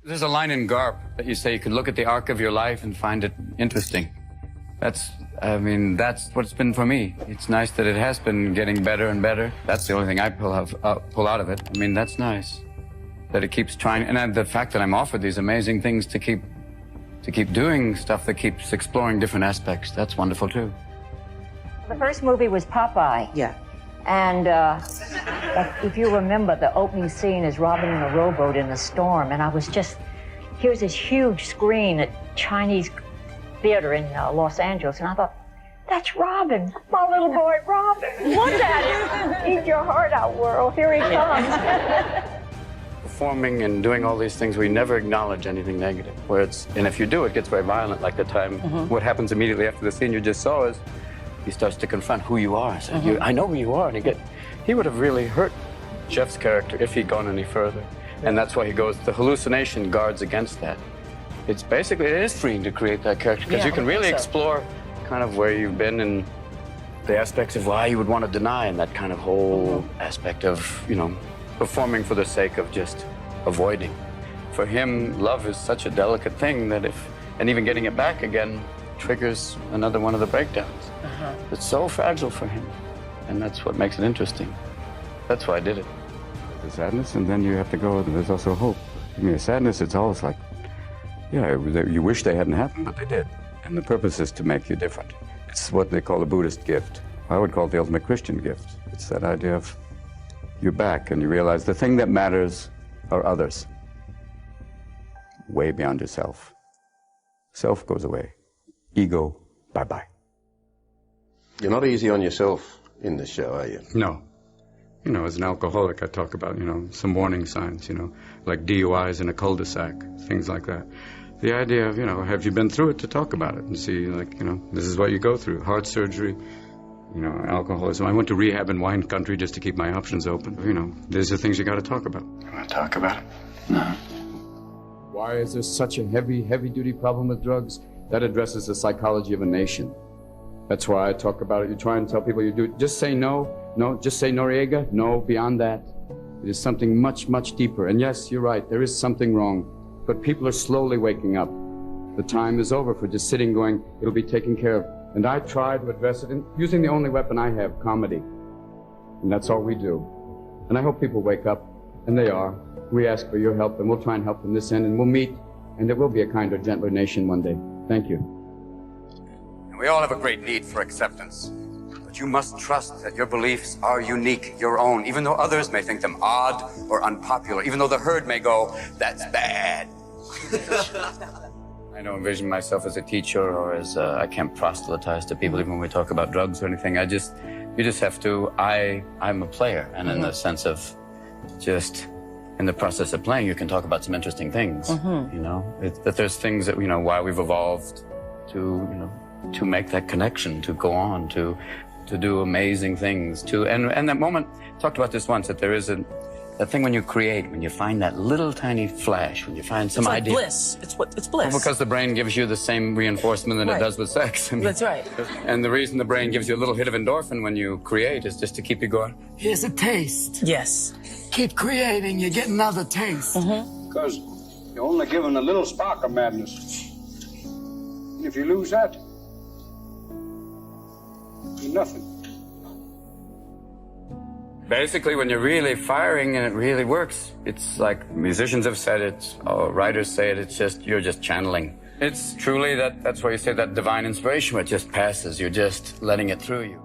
There's a line in Garp that you say you could look at the arc of your life and find it interesting. That's what it's been for me. It's nice that it has been getting better and better. That's the only thing I pull out of it. I mean, that's nice that it keeps trying, and the fact that I'm offered these amazing things to keep doing stuff that keeps exploring different aspects. That's wonderful too. The first movie was Popeye. Yeah. And if you remember, the opening scene is Robin in a rowboat in a storm, and I was just, here's this huge screen at Chinese theater in Los Angeles, and I thought, that's Robin, my little boy Robin. Look at him. Eat your heart out, world. Here he comes. Performing and doing all these things, we never acknowledge anything negative. And if you do, it gets very violent, like the time, what happens immediately after the scene you just saw is, he starts to confront who you are. So I know who you are. And he would have really hurt Jeff's character if he'd gone any further. And that's why he goes, the hallucination guards against that. It's basically, it is freeing to create that character, because you can really explore kind of where you've been and the aspects of why you would want to deny, and that kind of whole aspect of, performing for the sake of just avoiding. For him, love is such a delicate thing that and even getting it back again triggers another one of the breakdowns. It's so fragile for him, and that's what makes it interesting. That's why I did it. There's sadness, and then you have to go, there's also hope. I mean, sadness, it's always like, you wish they hadn't happened, but they did. And the purpose is to make you different. It's what they call a Buddhist gift. I would call it the ultimate Christian gift. It's that idea of you're back, and you realize the thing that matters are others. Way beyond yourself. Self goes away. Ego, bye-bye. You're not easy on yourself in this show, are you? No. As an alcoholic, I talk about, some warning signs, like DUIs in a cul-de-sac, things like that. The idea of, have you been through it to talk about it and see, this is what you go through. Heart surgery, alcoholism. I went to rehab in wine country just to keep my options open. These are things you got to talk about. You want to talk about it? No. Why is there such a heavy-duty problem with drugs? That addresses the psychology of a nation. That's why I talk about it. You try and tell people you do it. Just say no. No, just say Noriega. No, beyond that. It is something much, much deeper. And yes, you're right. There is something wrong. But people are slowly waking up. The time is over for just sitting going, it'll be taken care of. And I try to address it using the only weapon I have, comedy. And that's all we do. And I hope people wake up. And they are. We ask for your help, and we'll try and help them this end. And we'll meet. And there will be a kinder, gentler nation one day. Thank you. We all have a great need for acceptance. But you must trust that your beliefs are unique, your own, even though others may think them odd or unpopular, even though the herd may go, that's bad. I don't envision myself as a teacher or as I can't proselytize to people even when we talk about drugs or anything. You just have to, I'm a player, and in the sense of just in the process of playing, you can talk about some interesting things, that there's things that, why we've evolved to make that connection, to go on, to do amazing things, and that moment, talked about this once, that there is that thing when you create, when you find that little tiny flash, when you find some idea. It's bliss. It's bliss. Well, because the brain gives you the same reinforcement that it does with sex. That's right. And the reason the brain gives you a little hit of endorphin when you create is just to keep you going. Here's a taste. Yes. Keep creating, you get another taste. Because you're only given a little spark of madness. And if you lose that, you're nothing. Basically, when you're really firing and it really works, it's like musicians have said it, writers say it, you're just channeling. It's truly that's why you say that divine inspiration, where it just passes, you're just letting it through you.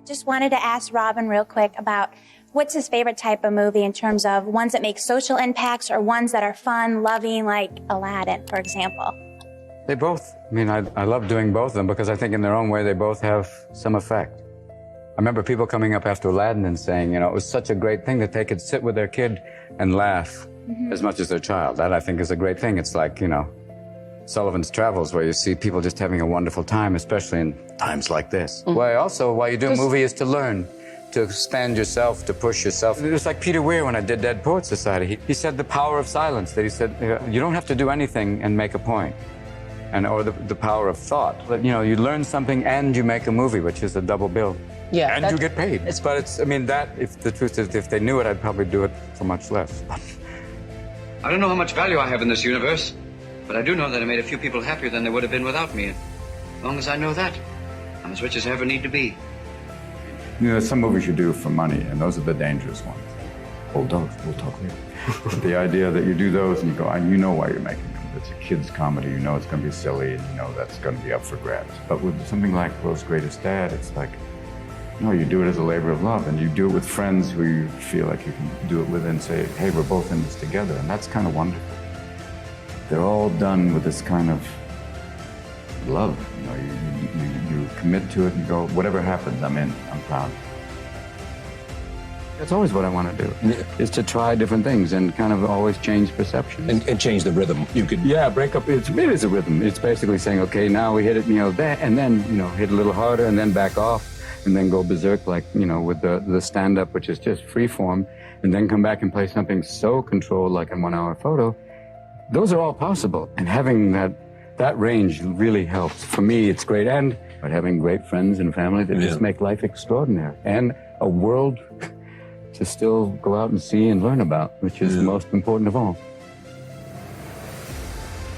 Just wanted to ask Robin real quick about what's his favorite type of movie in terms of ones that make social impacts or ones that are fun, loving, like Aladdin, for example. They both. I love doing both of them because I think in their own way they both have some effect. I remember people coming up after Aladdin and saying, it was such a great thing that they could sit with their kid and laugh as much as their child. That, I think, is a great thing. It's like, Sullivan's Travels, where you see people just having a wonderful time, especially in times like this. Why you do a movie is to learn, to expand yourself, to push yourself. It was like Peter Weir when I did Dead Poets Society. He said the power of silence, that he said, you don't have to do anything and make a point. or the power of thought. But, you learn something and you make a movie, which is a double bill. Yeah, and you get paid. But if the truth is, if they knew it, I'd probably do it for much less. I don't know how much value I have in this universe, but I do know that I made a few people happier than they would have been without me. And as long as I know that, I'm as rich as I ever need to be. Some movies you do for money, and those are the dangerous ones. Old dogs, we'll talk later. But the idea that you do those and you go, you know why you're making them. It's a kid's comedy, you know it's going to be silly, and you know that's going to be up for grabs. But with something like World's Greatest Dad, it's like, no, you do it as a labor of love, and you do it with friends who you feel like you can do it with and say, hey, we're both in this together, and that's kind of wonderful. They're all done with this kind of love. You commit to it and go, whatever happens, I'm in, I'm proud. That's always what I want to do, is to try different things and kind of always change perceptions. And change the rhythm. You could... Yeah, break up, it is a rhythm. It's basically saying, okay, now we hit it, there, and then, hit a little harder and then back off and then go berserk like, with the stand-up, which is just free form, and then come back and play something so controlled like a 1 hour photo. Those are all possible. And having that range really helps. For me, it's great. And having great friends and family that just make life extraordinary. And a world to still go out and see and learn about, which is the most important of all.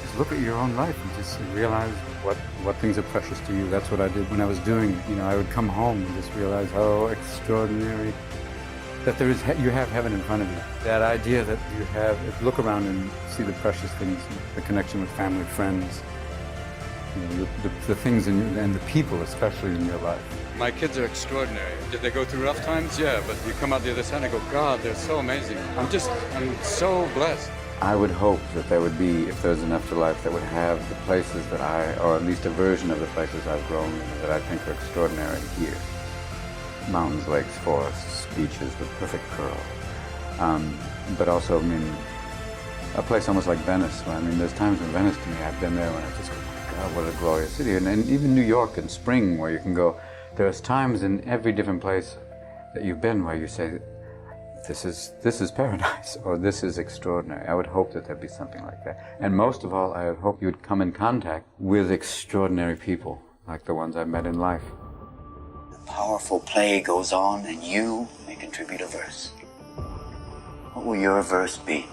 Just look at your own life and just realize what things are precious to you. That's what I did when I was doing it. I would come home and just realize how extraordinary that you have heaven in front of you. That idea that you have, look around and see the precious things, the connection with family, friends, the things and the people, especially in your life. My kids are extraordinary. Did they go through rough times? Yeah, but you come out the other side and go, God, they're so amazing. I'm so blessed. I would hope that there would be, if there's an afterlife, that would have the places that or at least a version of the places I've grown that I think are extraordinary here. Mountains, lakes, forests, beaches with perfect curl. But also, a place almost like Venice. There's times in Venice to me, I've been there when I just go, my God, what a glorious city. And even New York in spring, where you can go, there's times in every different place that you've been where you say, this is paradise, or this is extraordinary. I would hope that there'd be something like that. And most of all, I would hope you would come in contact with extraordinary people, like the ones I've met in life. The powerful play goes on, and you may contribute a verse. What will your verse be?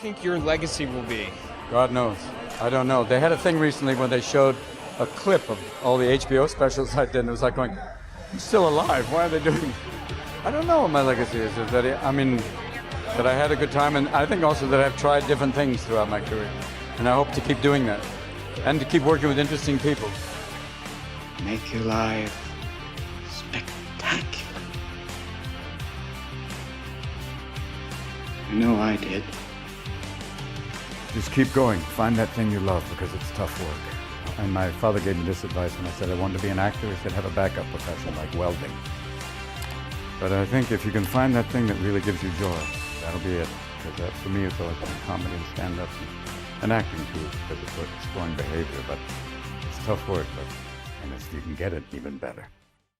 Think your legacy will be? God knows. I don't know. They had a thing recently when they showed a clip of all the HBO specials I did, and it was like going, I'm still alive. Why are they doing? I don't know what my legacy is. That that I had a good time, and I think also that I've tried different things throughout my career, and I hope to keep doing that, and to keep working with interesting people. Make your life spectacular. I know I did. Just keep going. Find that thing you love, because it's tough work. And my father gave me this advice when I said I wanted to be an actor. He said, have a backup profession like welding. But I think if you can find that thing that really gives you joy, that'll be it. Because that, for me, it's always been comedy and stand-up and acting too, because it's exploring behavior. But it's tough work, and if you can get it, even better.